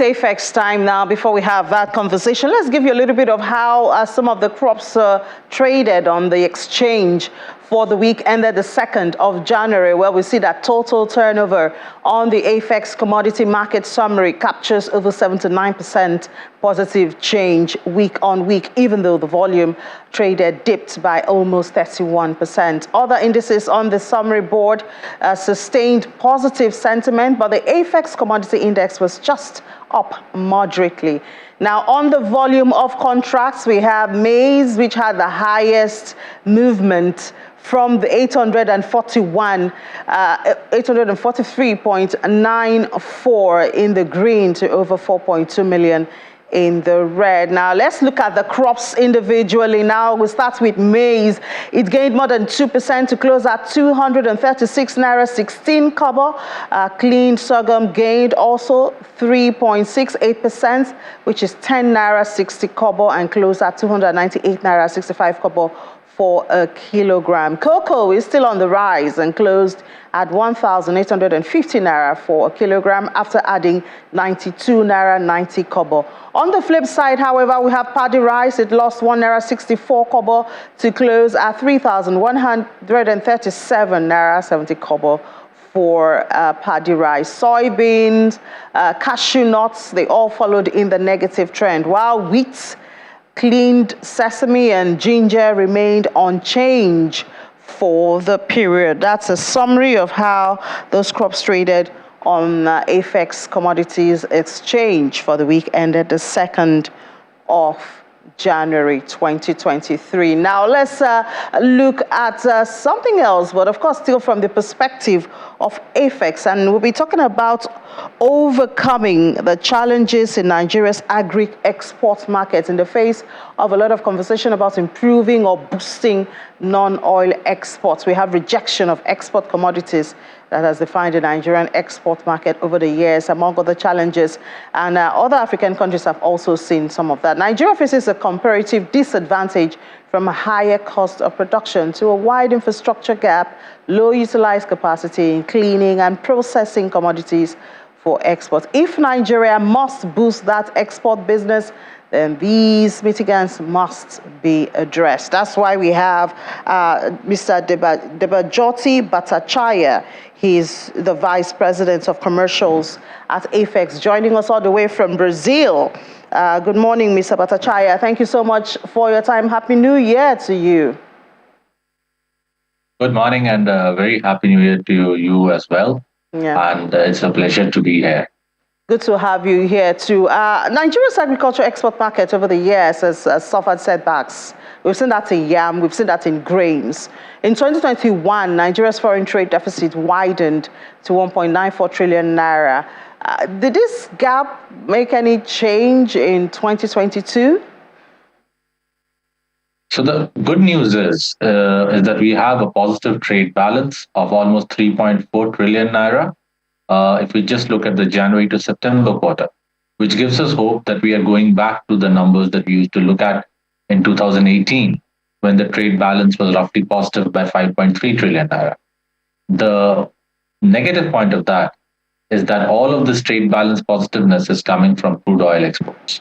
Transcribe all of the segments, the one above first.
It's AFEX time now. Before we have that conversation, let's give you a little bit of how some of the crops traded on the exchange for the week ended the 2nd of January, where we see that total turnover on the AFEX commodity market summary captures over 79% positive change week on week, even though the volume traded dipped by almost 31%. Other indices on the summary board sustained positive sentiment, but the AFEX commodity index was just up moderately. Now, on the volume of contracts, we have maize, which had the highest movement from the 843.94 in the green to over 4.2 million in the red. Now, let's look at the crops individually. Now, we'll start with maize. It gained more than 2% to close at 236 naira 16 kobo. Clean sorghum gained also 3.68%, which is 10 naira 60 kobo, and closed at 298 naira 65 kobo for a kilogram. Cocoa is still on the rise and closed at 1,850 naira for a kilogram after adding 92 naira 90 kobo. On the flip side, however, we have paddy rice. It lost 1 naira 64 kobo to close at 3,137 naira 70 kobo for paddy rice. Soybeans, cashew nuts, they all followed in the negative trend, while wheat, cleaned sesame and ginger remained unchanged for the period. That's a summary of how those crops traded on AFEX Commodities Exchange for the week ended the 2nd of January 2023. Now let's look at something else, but of course still from the perspective of AFEX, and we'll be talking about overcoming the challenges in Nigeria's agri export market in the face of a lot of conversation about improving or boosting non-oil exports. We have rejection of export commodities that has defined the Nigerian export market over the years, among other challenges. And other African countries have also seen some of that. Nigeria faces a comparative disadvantage from a higher cost of production to a wide infrastructure gap, low utilized capacity in cleaning and processing commodities for export. If Nigeria must boost that export business, then these mitigants must be addressed. That's why we have Mr. Debajoti Bhattacharya. He's the Vice President of Commercials at AFEX, joining us all the way from Brazil. Good morning, Mr. Bhattacharya. Thank you so much for your time. Happy New Year to you. Good morning, and very Happy New Year to you as well. Yeah. And it's a pleasure to be here. Good to have you here too. Nigeria's agriculture export market over the years has suffered setbacks. We've seen that in yam, we've seen that in grains. In 2021, Nigeria's foreign trade deficit widened to 1.94 trillion naira. Did this gap make any change in 2022? So the good news is that we have a positive trade balance of almost 3.4 trillion naira. If we just look at the January to September quarter, which gives us hope that we are going back to the numbers that we used to look at in 2018, when the trade balance was roughly positive by 5.3 trillion naira. The negative point of that is that all of this trade balance positiveness is coming from crude oil exports.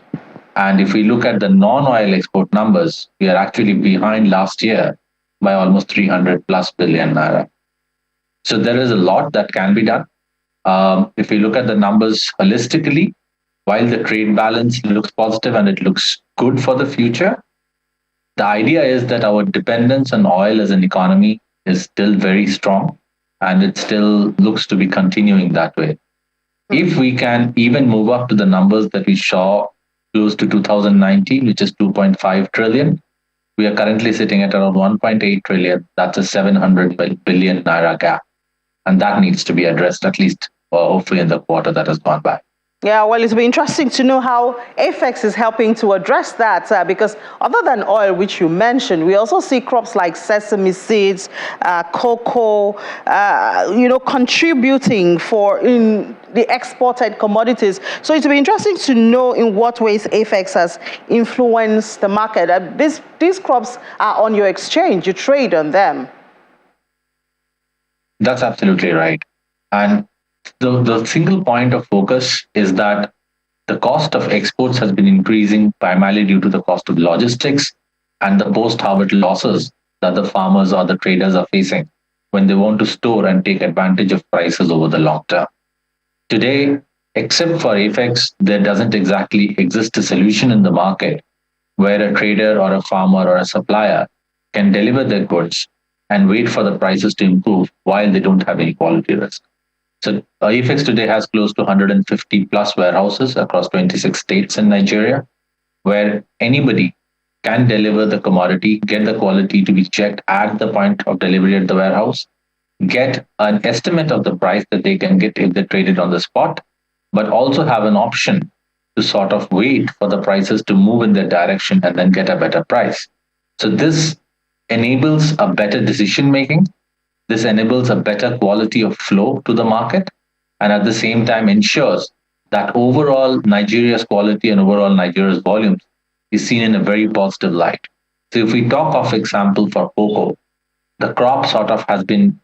And if we look at the non-oil export numbers, we are actually behind last year by almost 300 plus billion naira. So there is a lot that can be done. If we look at the numbers holistically, while the trade balance looks positive and it looks good for the future, the idea is that our dependence on oil as an economy is still very strong, and it still looks to be continuing that way. If we can even move up to the numbers that we saw close to 2019, which is 2.5 trillion, we are currently sitting at around 1.8 trillion. That's a 700 billion naira gap. And that needs to be addressed, at least hopefully in the quarter that has gone by. Yeah, well, it's been interesting to know how AFEX is helping to address that because other than oil, which you mentioned, we also see crops like sesame seeds, cocoa, contributing in the exported commodities. So it'll be interesting to know in what ways AFEX has influenced the market. These crops are on your exchange, you trade on them. That's absolutely right. And the single point of focus is that the cost of exports has been increasing primarily due to the cost of logistics and the post-harvest losses that the farmers or the traders are facing when they want to store and take advantage of prices over the long term. Today, except for AFEX, there doesn't exactly exist a solution in the market where a trader or a farmer or a supplier can deliver their goods and wait for the prices to improve while they don't have any quality risk. So AFEX today has close to 150 plus warehouses across 26 states in Nigeria, where anybody can deliver the commodity, get the quality to be checked at the point of delivery at the warehouse, get an estimate of the price that they can get if they trade it on the spot, but also have an option to sort of wait for the prices to move in their direction and then get a better price. So this enables a better decision making. This enables a better quality of flow to the market, and at the same time ensures that overall Nigeria's quality and overall Nigeria's volumes is seen in a very positive light. So if we talk of example for cocoa, the crop sort of has been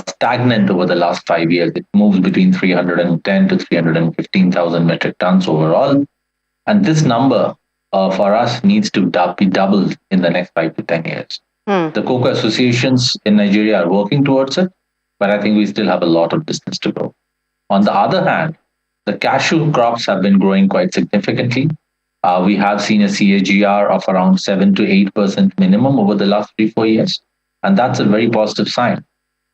stagnant over the last 5 years. It moves between 310 to 315,000 metric tons overall. And this number for us needs to be doubled in the next 5 to 10 years. The cocoa associations in Nigeria are working towards it, but I think we still have a lot of distance to go. On the other hand, the cashew crops have been growing quite significantly. We have seen a CAGR of around 7 to 8% minimum over the last 3-4 years. And that's a very positive sign.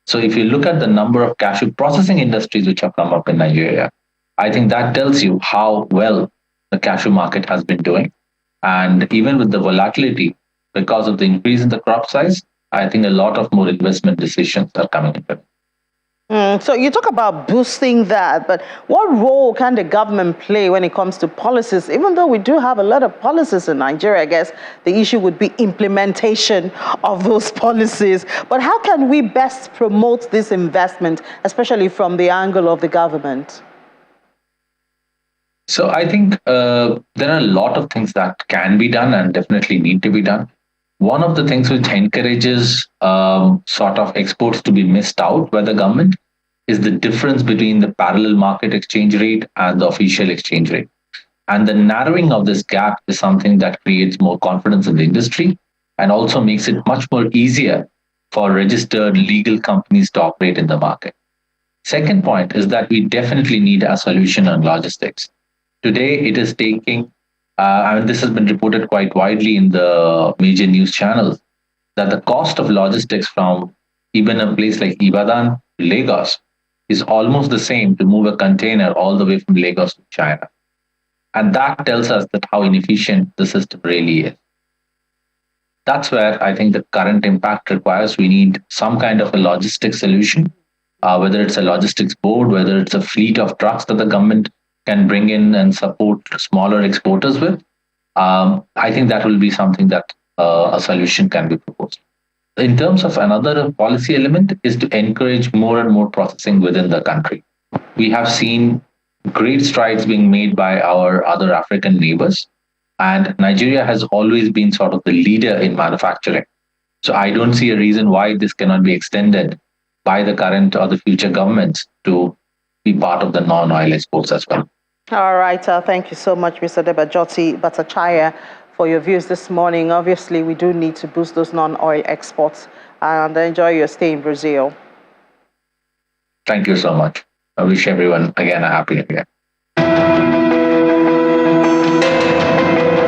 So if you look at the number of cashew processing industries which have come up in Nigeria, I think that tells you how well the cashew market has been doing. And even with the volatility, because of the increase in the crop size, I think a lot of more investment decisions are coming into it. So you talk about boosting that, but what role can the government play when it comes to policies? Even though we do have a lot of policies in Nigeria, I guess the issue would be implementation of those policies. But how can we best promote this investment, especially from the angle of the government? So I think there are a lot of things that can be done and definitely need to be done. One of the things which encourages sort of exports to be missed out by the government is the difference between the parallel market exchange rate and the official exchange rate. And the narrowing of this gap is something that creates more confidence in the industry and also makes it much more easier for registered legal companies to operate in the market. Second point is that we definitely need a solution on logistics. Today, it is taking and this has been reported quite widely in the major news channels, that the cost of logistics from even a place like Ibadan to Lagos is almost the same to move a container all the way from Lagos to China. And that tells us that how inefficient the system really is. That's where I think the current impact requires. We need some kind of a logistics solution, whether it's a logistics board, whether it's a fleet of trucks that the government can bring in and support smaller exporters with. I think that will be something that a solution can be proposed. In terms of another policy element is to encourage more and more processing within the country. We have seen great strides being made by our other African neighbors, and Nigeria has always been sort of the leader in manufacturing. So I don't see a reason why this cannot be extended by the current or the future governments to be part of the non-oil exports as well. All right. Thank you so much, Mr. Debajoti Bhattacharya, for your views this morning. Obviously, we do need to boost those non-oil exports, and enjoy your stay in Brazil. Thank you so much. I wish everyone, again, a happy new year.